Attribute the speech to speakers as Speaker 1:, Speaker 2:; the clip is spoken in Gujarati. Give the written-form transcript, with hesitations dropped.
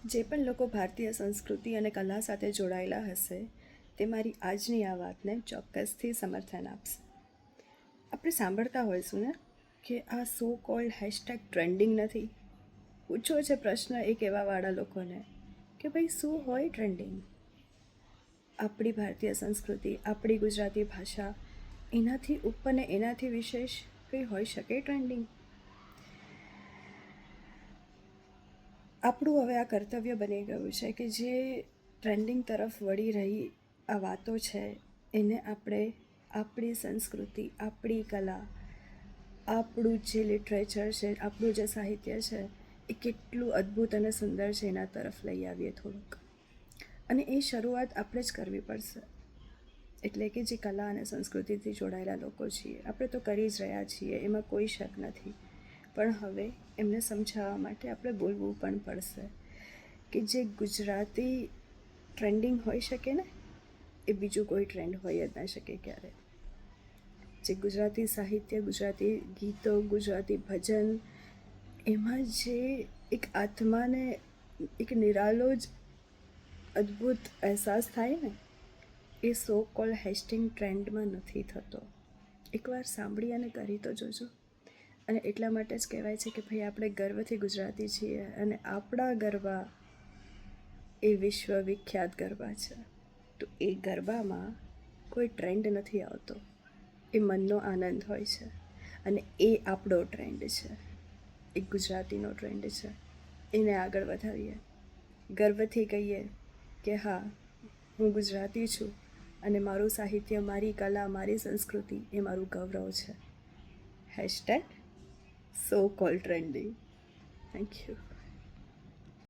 Speaker 1: જે પણ લોકો ભારતીય સંસ્કૃતિ અને કલા સાથે જોડાયેલા હશે તે મારી આજની આ વાતને ચોક્કસથી સમર્થન આપશે. આપણે સાંભળતા હોઈશું ને કે આ સો કોલ્ડ હેશટેગ ટ્રેન્ડિંગ નથી. પૂછો છે પ્રશ્ન એક એવાવાળા લોકોને કે ભાઈ શું હોય ટ્રેન્ડિંગ? આપણી ભારતીય સંસ્કૃતિ, આપણી ગુજરાતી ભાષા, એનાથી ઉપર ને એનાથી વિશેષ કંઈ હોઈ શકે ટ્રેન્ડિંગ? આપણું હવે આ કર્તવ્ય બની ગયું છે કે જે ટ્રેન્ડિંગ તરફ વળી રહી આ વાતો છે એને આપણે આપણી સંસ્કૃતિ, આપણી કલા, આપણું જે લિટરેચર છે, આપણું જે સાહિત્ય છે એ કેટલું અદ્ભુત અને સુંદર છે એના તરફ લઈ આવીએ થોડુંક. અને એ શરૂઆત આપણે જ કરવી પડશે. એટલે કે જે કલા અને સંસ્કૃતિથી જોડાયેલા લોકો છીએ આપણે તો કરી જ રહ્યા છીએ, એમાં કોઈ શક નથી. પણ હવે એમને સમજાવવા માટે આપણે બોલવું પણ પડશે કે જે ગુજરાતી ટ્રેન્ડિંગ હોઈ શકે ને એ બીજું કોઈ ટ્રેન્ડ હોઈ જ ના શકે ક્યારે. જે ગુજરાતી સાહિત્ય, ગુજરાતી ગીતો, ગુજરાતી ભજન, એમાં જે એક આત્માને એક નિરાલો જ અદ્ભુત અહેસાસ થાય ને એ સો કોલ હેશટેગ ટ્રેન્ડમાં નથી થતો. એકવાર સાંભળી અને કરી તો જોજો. અને એટલા માટે જ કહેવાય છે કે ભાઈ આપણે ગર્વથી ગુજરાતી છીએ અને આપણા ગરબા એ વિશ્વવિખ્યાત ગરબા છે. તો એ ગરબામાં કોઈ ટ્રેન્ડ નથી આવતો, એ મનનો આનંદ હોય છે. અને એ આપણો ટ્રેન્ડ છે, એક ગુજરાતીનો ટ્રેન્ડ છે. એને આગળ વધારીએ, ગર્વથી કહીએ કે હા હું ગુજરાતી છું અને મારું સાહિત્ય, મારી કલા, મારી સંસ્કૃતિ એ મારું ગૌરવ છે. Hashtag so call trending. Thank you.